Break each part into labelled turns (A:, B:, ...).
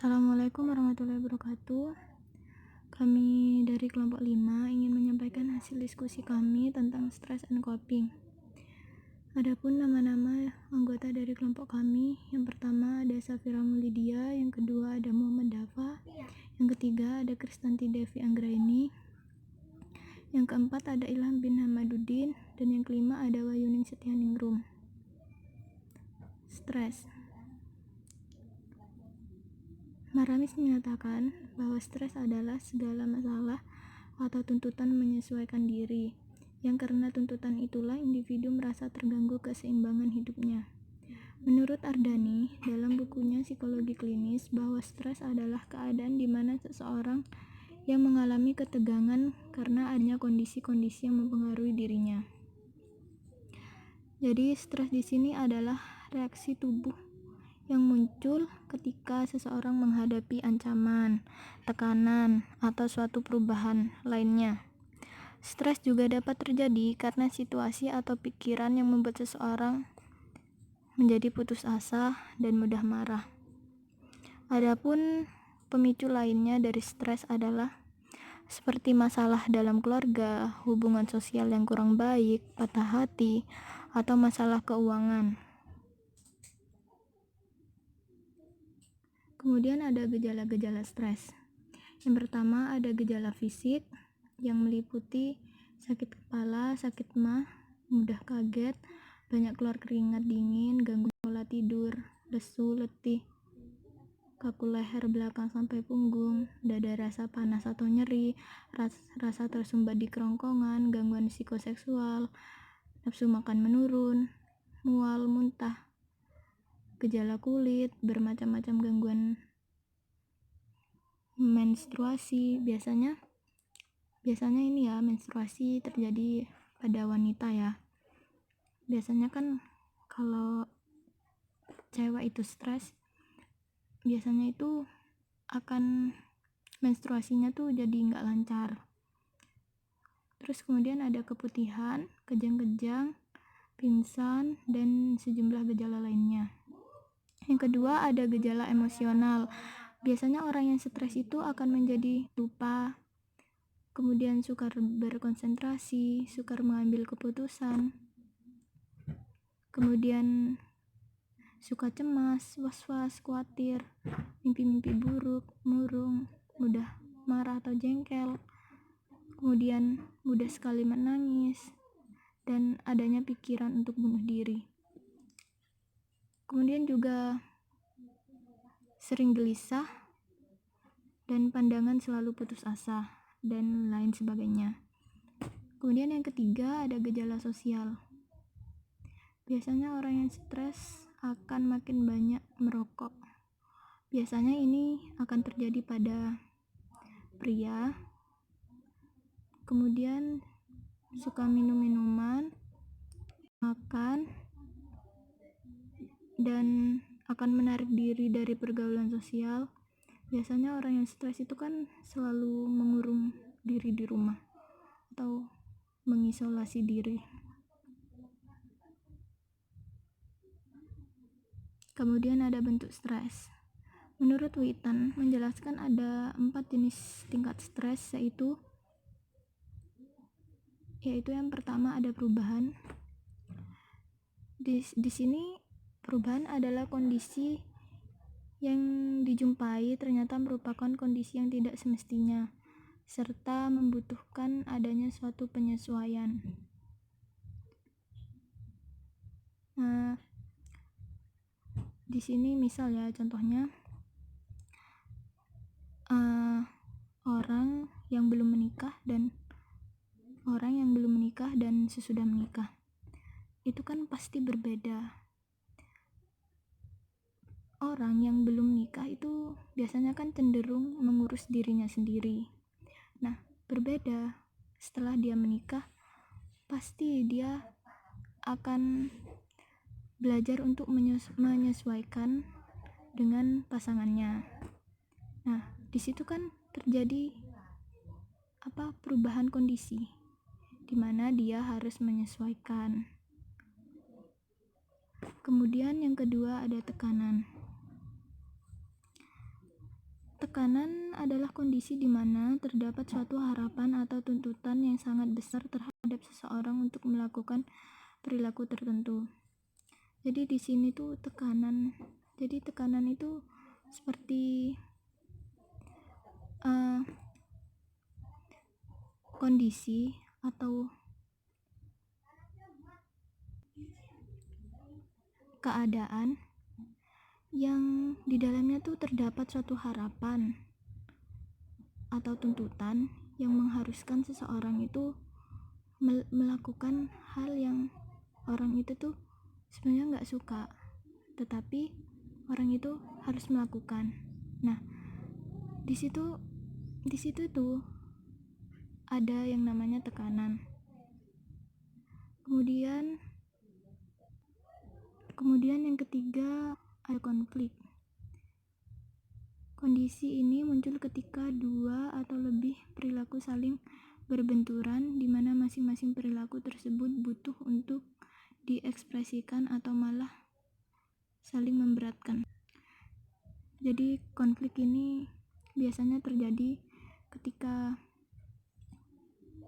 A: Assalamualaikum warahmatullahi wabarakatuh. Kami dari kelompok 5 ingin menyampaikan hasil diskusi kami tentang stress and coping. Adapun nama-nama anggota dari kelompok kami, yang pertama ada Safira Mulydia, yang kedua ada Muhammad Dafa, yang ketiga ada Kristanti Devi Anggraini, yang keempat ada Ilham bin Hamaduddin, dan yang kelima ada Wayuning Setianingrum. Stres. Maramis menyatakan bahwa stres adalah segala masalah atau tuntutan menyesuaikan diri, yang karena tuntutan itulah individu merasa terganggu keseimbangan hidupnya. Menurut Ardani, dalam bukunya Psikologi Klinis, bahwa stres adalah keadaan di mana seseorang yang mengalami ketegangan karena adanya kondisi-kondisi yang mempengaruhi dirinya. Jadi, stres di sini adalah reaksi tubuh yang muncul ketika seseorang menghadapi ancaman, tekanan, atau suatu perubahan lainnya. Stres juga dapat terjadi karena situasi atau pikiran yang membuat seseorang menjadi putus asa dan mudah marah. Adapun pemicu lainnya dari stres adalah seperti masalah dalam keluarga, hubungan sosial yang kurang baik, patah hati, atau masalah keuangan. Kemudian ada gejala-gejala stres. Yang pertama ada gejala fisik yang meliputi sakit kepala, sakit maag, mudah kaget, banyak keluar keringat dingin, gangguan pola tidur, lesu, letih, kaku leher belakang sampai punggung, dada rasa panas atau nyeri, rasa tersumbat di kerongkongan, gangguan psikoseksual, nafsu makan menurun, mual, muntah, gejala kulit, bermacam-macam gangguan menstruasi. Biasanya ini ya, menstruasi terjadi pada wanita ya. Biasanya kan kalau cewek itu stres, biasanya itu akan menstruasinya tuh jadi nggak lancar. Terus kemudian ada keputihan, kejang-kejang, pingsan, dan sejumlah gejala lainnya. Yang kedua ada gejala emosional. Biasanya orang yang stres itu akan menjadi lupa, kemudian sukar berkonsentrasi, sukar mengambil keputusan, kemudian suka cemas, was-was, khawatir, mimpi-mimpi buruk, murung, mudah marah atau jengkel, kemudian mudah sekali menangis, dan adanya pikiran untuk bunuh diri. Kemudian juga sering gelisah dan pandangan selalu putus asa dan lain sebagainya. Kemudian yang ketiga ada gejala sosial. Biasanya orang yang stres akan makin banyak merokok. Biasanya ini akan terjadi pada pria. Kemudian suka minum minuman, makan, dan akan menarik diri dari pergaulan sosial. Biasanya orang yang stres itu kan selalu mengurung diri di rumah atau mengisolasi diri. Kemudian ada bentuk stres. Menurut Witan menjelaskan ada 4 jenis tingkat stres, yaitu yang pertama ada perubahan. Di sini perubahan adalah kondisi yang dijumpai ternyata merupakan kondisi yang tidak semestinya, serta membutuhkan adanya suatu penyesuaian. Nah, di sini misal ya, contohnya orang yang belum menikah dan sesudah menikah itu kan pasti berbeda. Orang yang belum nikah itu biasanya kan cenderung mengurus dirinya sendiri. Nah, berbeda setelah dia menikah, pasti dia akan belajar untuk menyesuaikan dengan pasangannya. Nah, di situ kan terjadi perubahan kondisi di mana dia harus menyesuaikan. Kemudian yang kedua ada tekanan. Tekanan adalah kondisi di mana terdapat suatu harapan atau tuntutan yang sangat besar terhadap seseorang untuk melakukan perilaku tertentu. Jadi di sini tuh tekanan. Jadi tekanan itu seperti kondisi atau keadaan yang di dalamnya tuh terdapat suatu harapan atau tuntutan yang mengharuskan seseorang itu melakukan hal yang orang itu tuh sebenarnya nggak suka, tetapi orang itu harus melakukan. Nah, di situ tuh ada yang namanya tekanan. Kemudian yang ketiga ada konflik. Kondisi ini muncul ketika dua atau lebih perilaku saling berbenturan, di mana masing-masing perilaku tersebut butuh untuk diekspresikan atau malah saling memberatkan. Jadi konflik ini biasanya terjadi ketika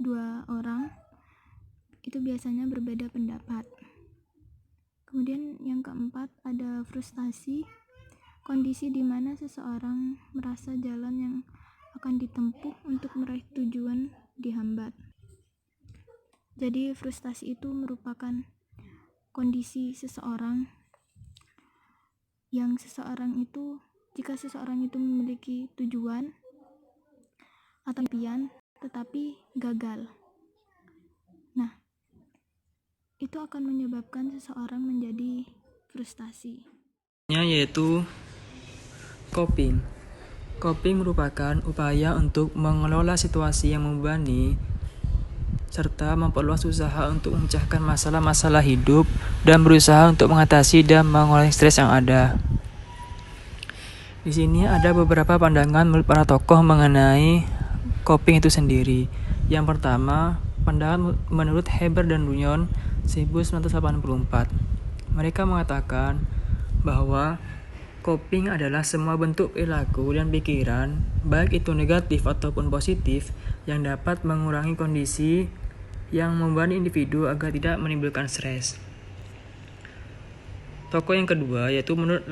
A: dua orang itu biasanya berbeda pendapat. Kemudian yang keempat ada frustasi, kondisi di mana seseorang merasa jalan yang akan ditempuh untuk meraih tujuan dihambat. Jadi frustasi itu merupakan kondisi seseorang yang jika seseorang itu memiliki tujuan atau impian tetapi gagal. Nah, itu akan menyebabkan seseorang menjadi frustasi.
B: Yaitu coping. Coping merupakan upaya untuk mengelola situasi yang membebani serta memperluas usaha untuk memecahkan masalah-masalah hidup dan berusaha untuk mengatasi dan mengurangi stres yang ada. Di sini ada beberapa pandangan menurut para tokoh mengenai coping itu sendiri. Yang pertama, pandangan menurut Heber dan Runyon 1984. Mereka mengatakan bahwa coping adalah semua bentuk perilaku dan pikiran, baik itu negatif ataupun positif, yang dapat mengurangi kondisi yang membebani individu agar tidak menimbulkan stres. Tokoh yang kedua yaitu menurut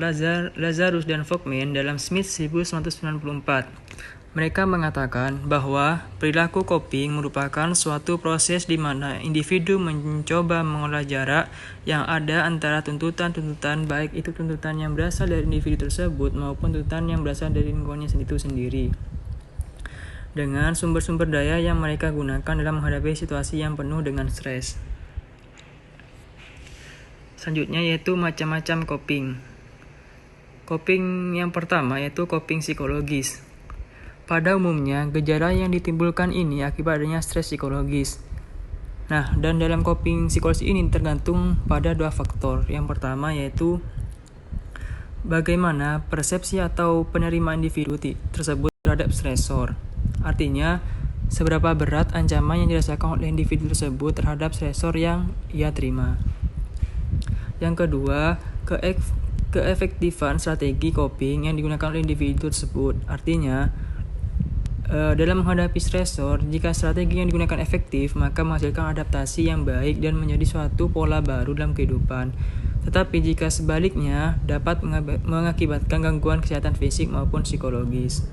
B: Lazarus dan Folkman dalam Smith 1994. Mereka mengatakan bahwa perilaku coping merupakan suatu proses di mana individu mencoba mengolah jarak yang ada antara tuntutan-tuntutan, baik itu tuntutan yang berasal dari individu tersebut maupun tuntutan yang berasal dari lingkungannya itu sendiri, dengan sumber-sumber daya yang mereka gunakan dalam menghadapi situasi yang penuh dengan stres. Selanjutnya yaitu macam-macam coping. Coping yang pertama yaitu coping psikologis. Pada umumnya, gejala yang ditimbulkan ini akibat adanya stres psikologis. Nah, dan dalam coping psikologis ini tergantung pada dua faktor. Yang pertama yaitu bagaimana persepsi atau penerimaan individu tersebut terhadap stresor. Artinya, seberapa berat ancaman yang dirasakan oleh individu tersebut terhadap stresor yang ia terima. Yang kedua, keefektifan strategi coping yang digunakan oleh individu tersebut. Artinya, dalam menghadapi stresor, jika strategi yang digunakan efektif, maka menghasilkan adaptasi yang baik dan menjadi suatu pola baru dalam kehidupan. Tetapi jika sebaliknya, dapat mengakibatkan gangguan kesehatan fisik maupun psikologis.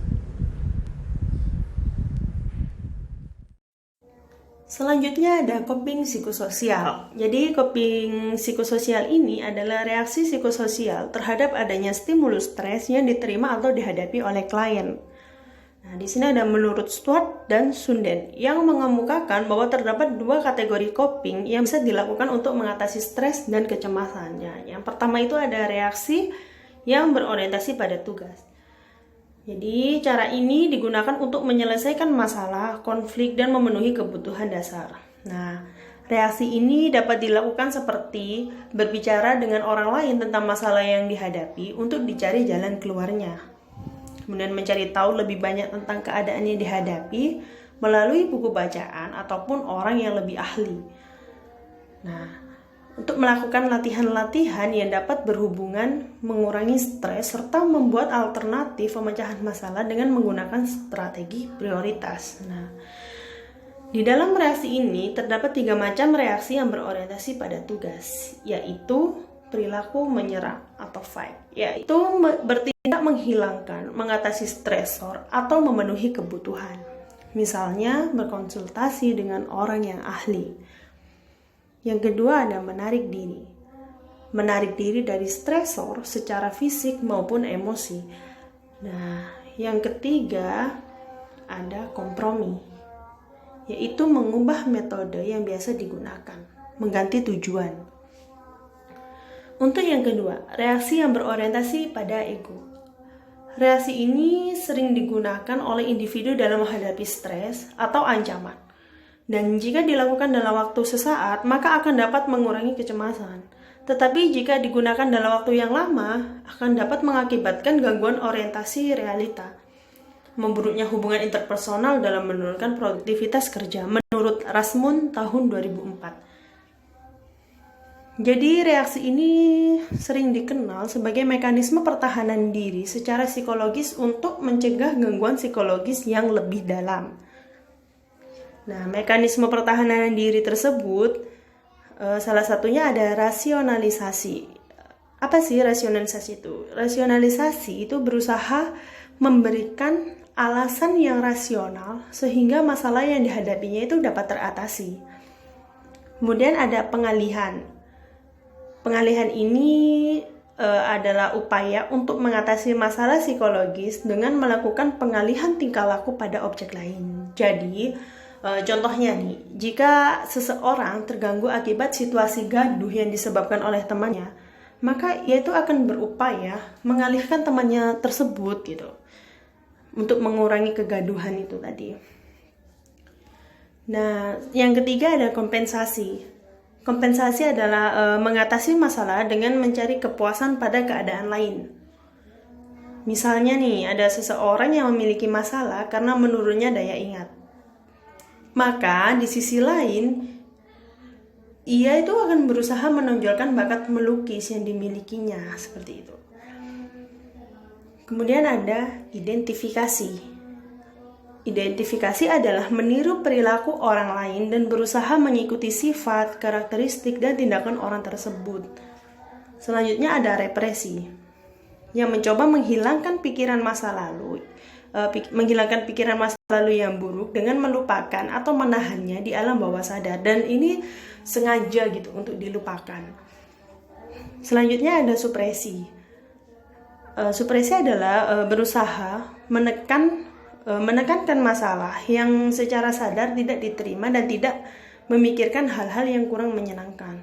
C: Selanjutnya ada coping psikososial. Jadi coping psikososial ini adalah reaksi psikososial terhadap adanya stimulus stres yang diterima atau dihadapi oleh klien. Nah, di sini ada menurut Stuart dan Sunden yang mengemukakan bahwa terdapat dua kategori coping yang bisa dilakukan untuk mengatasi stres dan kecemasannya. Yang pertama itu ada reaksi yang berorientasi pada tugas. Jadi cara ini digunakan untuk menyelesaikan masalah, konflik, dan memenuhi kebutuhan dasar. Nah, reaksi ini dapat dilakukan seperti berbicara dengan orang lain tentang masalah yang dihadapi untuk dicari jalan keluarnya. Kemudian mencari tahu lebih banyak tentang keadaan yang dihadapi melalui buku bacaan ataupun orang yang lebih ahli. Nah, untuk melakukan latihan-latihan yang dapat berhubungan mengurangi stres serta membuat alternatif pemecahan masalah dengan menggunakan strategi prioritas. Nah, di dalam reaksi ini terdapat 3 macam reaksi yang berorientasi pada tugas, yaitu perilaku menyerang atau fight, yaitu bertindak menghilangkan, mengatasi stresor atau memenuhi kebutuhan. Misalnya berkonsultasi dengan orang yang ahli. Yang kedua ada menarik diri. Menarik diri dari stresor secara fisik maupun emosi. Nah, yang ketiga ada kompromi, yaitu mengubah metode yang biasa digunakan, mengganti tujuan. Untuk yang kedua, reaksi yang berorientasi pada ego. Reaksi ini sering digunakan oleh individu dalam menghadapi stres atau ancaman. Dan jika dilakukan dalam waktu sesaat, maka akan dapat mengurangi kecemasan. Tetapi jika digunakan dalam waktu yang lama, akan dapat mengakibatkan gangguan orientasi realita. Memburuknya hubungan interpersonal dalam menurunkan produktivitas kerja, menurut Rasmund tahun 2004. Jadi reaksi ini sering dikenal sebagai mekanisme pertahanan diri secara psikologis untuk mencegah gangguan psikologis yang lebih dalam. Nah, mekanisme pertahanan diri tersebut salah satunya ada rasionalisasi. Apa sih rasionalisasi itu? Rasionalisasi itu berusaha memberikan alasan yang rasional sehingga masalah yang dihadapinya itu dapat teratasi. Kemudian ada pengalihan. Pengalihan ini adalah upaya untuk mengatasi masalah psikologis dengan melakukan pengalihan tingkah laku pada objek lain. Jadi, contohnya nih, jika seseorang terganggu akibat situasi gaduh yang disebabkan oleh temannya, maka ia itu akan berupaya mengalihkan temannya tersebut gitu, untuk mengurangi kegaduhan itu tadi. Nah, yang ketiga ada kompensasi. Kompensasi adalah mengatasi masalah dengan mencari kepuasan pada keadaan lain. Misalnya nih, ada seseorang yang memiliki masalah karena menurunnya daya ingat. Maka di sisi lain, ia itu akan berusaha menonjolkan bakat melukis yang dimilikinya, seperti itu. Kemudian ada identifikasi. Identifikasi adalah meniru perilaku orang lain dan berusaha mengikuti sifat, karakteristik, dan tindakan orang tersebut. Selanjutnya ada represi, yang mencoba menghilangkan pikiran masa lalu yang buruk dengan melupakan atau menahannya di alam bawah sadar, dan ini sengaja gitu untuk dilupakan. Selanjutnya ada supresi. Supresi adalah berusaha menekankan masalah yang secara sadar tidak diterima dan tidak memikirkan hal-hal yang kurang menyenangkan.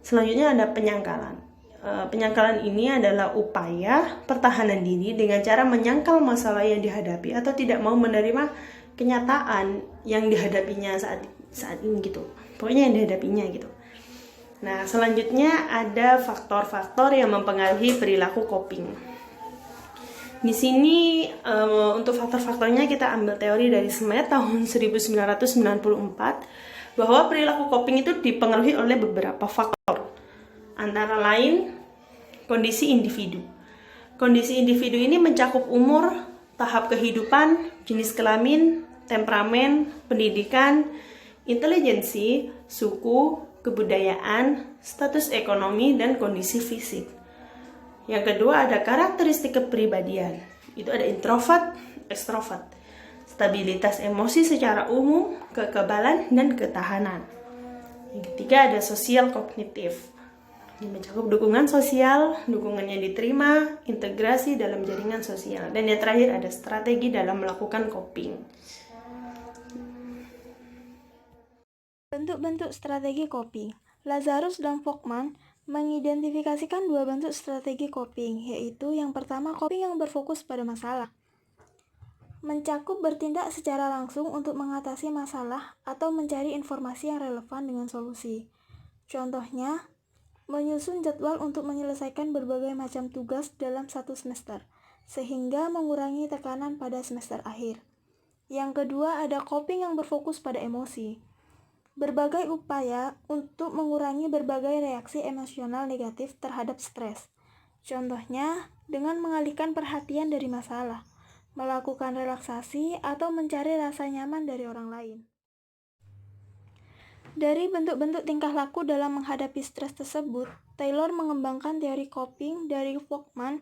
C: Selanjutnya ada penyangkalan. Penyangkalan ini adalah upaya pertahanan diri dengan cara menyangkal masalah yang dihadapi atau tidak mau menerima kenyataan yang dihadapinya saat ini gitu. Pokoknya yang dihadapinya gitu. Nah, selanjutnya ada faktor-faktor yang mempengaruhi perilaku coping. Di sini untuk faktor-faktornya kita ambil teori dari Smith tahun 1994 bahwa perilaku coping itu dipengaruhi oleh beberapa faktor. Antara lain, kondisi individu. Kondisi individu ini mencakup umur, tahap kehidupan, jenis kelamin, temperamen, pendidikan, intelijensi, suku, kebudayaan, status ekonomi, dan kondisi fisik. Yang kedua ada karakteristik kepribadian. Itu ada introvert, ekstrovert, stabilitas emosi secara umum, kekebalan, dan ketahanan. Yang ketiga ada sosial kognitif. Ini mencakup dukungan sosial, dukungan yang diterima, integrasi dalam jaringan sosial. Dan yang terakhir ada strategi dalam melakukan coping.
A: Bentuk-bentuk strategi coping. Lazarus dan Volkmann mengidentifikasikan 2 bentuk strategi coping, yaitu yang pertama coping yang berfokus pada masalah. Mencakup bertindak secara langsung untuk mengatasi masalah atau mencari informasi yang relevan dengan solusi. Contohnya, menyusun jadwal untuk menyelesaikan berbagai macam tugas dalam satu semester, sehingga mengurangi tekanan pada semester akhir. Yang kedua ada coping yang berfokus pada emosi. berbagai upaya untuk mengurangi berbagai reaksi emosional negatif terhadap stres. Contohnya, dengan mengalihkan perhatian dari masalah, melakukan relaksasi, atau mencari rasa nyaman dari orang lain. Dari bentuk-bentuk tingkah laku dalam menghadapi stres tersebut, Taylor mengembangkan teori coping dari Folkman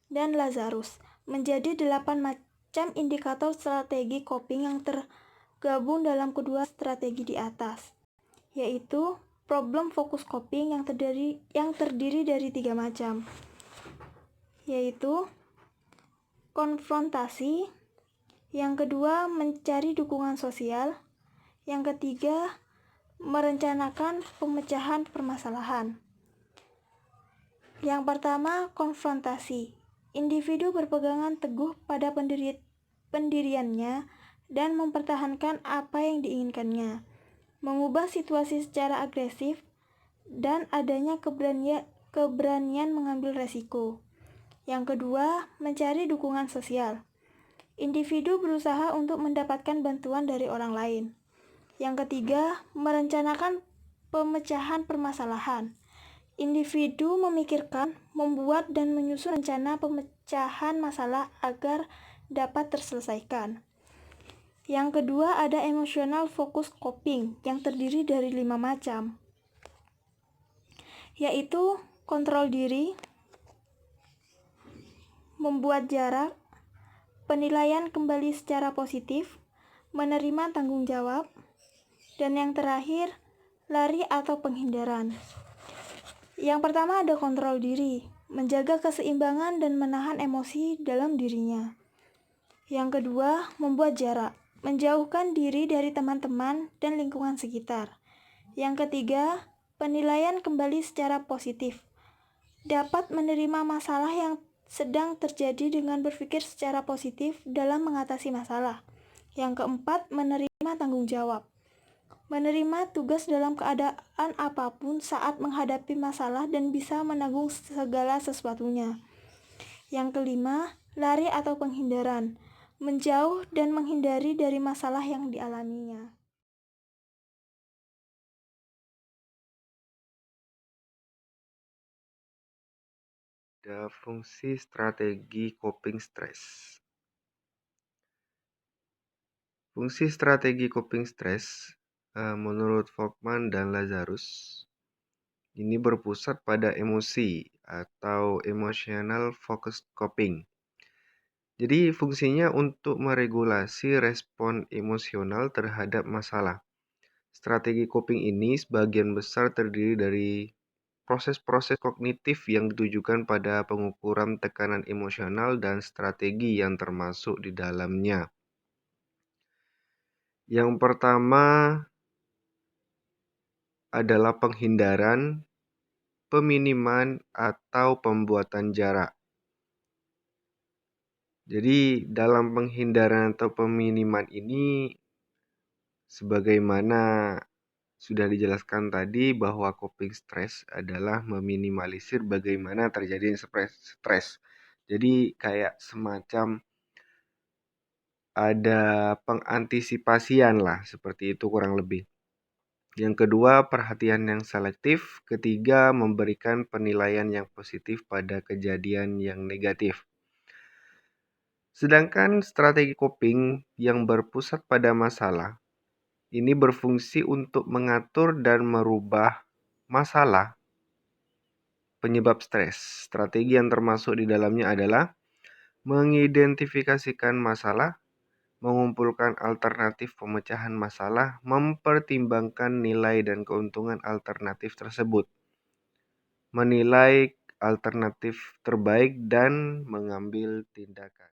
A: dan Lazarus menjadi 8 macam indikator strategi coping yang tergabung dalam kedua strategi di atas, yaitu problem focus coping yang terdiri dari 3 macam, yaitu konfrontasi, yang kedua mencari dukungan sosial, yang ketiga merencanakan pemecahan permasalahan. Yang pertama, konfrontasi. Individu berpegangan teguh pada pendiriannya dan mempertahankan apa yang diinginkannya, mengubah situasi secara agresif, dan adanya keberanian mengambil resiko. Yang kedua, mencari dukungan sosial. Individu berusaha untuk mendapatkan bantuan dari orang lain. Yang ketiga, merencanakan pemecahan permasalahan. Individu memikirkan, membuat, dan menyusun rencana pemecahan masalah agar dapat terselesaikan. Yang kedua, ada emotional focus coping yang terdiri dari 5 macam, yaitu kontrol diri, membuat jarak, penilaian kembali secara positif, menerima tanggung jawab, dan yang terakhir, lari atau penghindaran. Yang pertama ada kontrol diri, menjaga keseimbangan dan menahan emosi dalam dirinya. Yang kedua, membuat jarak, menjauhkan diri dari teman-teman dan lingkungan sekitar. Yang ketiga, penilaian kembali secara positif, dapat menerima masalah yang sedang terjadi dengan berpikir secara positif dalam mengatasi masalah. Yang keempat, menerima tanggung jawab, menerima tugas dalam keadaan apapun saat menghadapi masalah dan bisa menanggung segala sesuatunya. Yang kelima, lari atau penghindaran, menjauh dan menghindari dari masalah yang dialaminya.
D: Ada fungsi strategi coping stres. Fungsi strategi coping stres menurut Folkman dan Lazarus ini berpusat pada emosi atau emotional focused coping. Jadi fungsinya untuk meregulasi respon emosional terhadap masalah. Strategi coping ini sebagian besar terdiri dari proses-proses kognitif yang ditujukan pada pengukuran tekanan emosional dan strategi yang termasuk di dalamnya. Yang pertama adalah penghindaran, peminiman, atau pembuatan jarak. Jadi dalam penghindaran atau peminiman ini, sebagaimana sudah dijelaskan tadi bahwa coping stres adalah meminimalisir bagaimana terjadi stres. Jadi kayak semacam ada pengantisipasian lah, seperti itu kurang lebih. Yang kedua, perhatian yang selektif. Ketiga, memberikan penilaian yang positif pada kejadian yang negatif. Sedangkan strategi coping yang berpusat pada masalah, ini berfungsi untuk mengatur dan merubah masalah penyebab stres. Strategi yang termasuk di dalamnya adalah mengidentifikasikan masalah, mengumpulkan alternatif pemecahan masalah, mempertimbangkan nilai dan keuntungan alternatif tersebut, menilai alternatif terbaik, dan mengambil tindakan.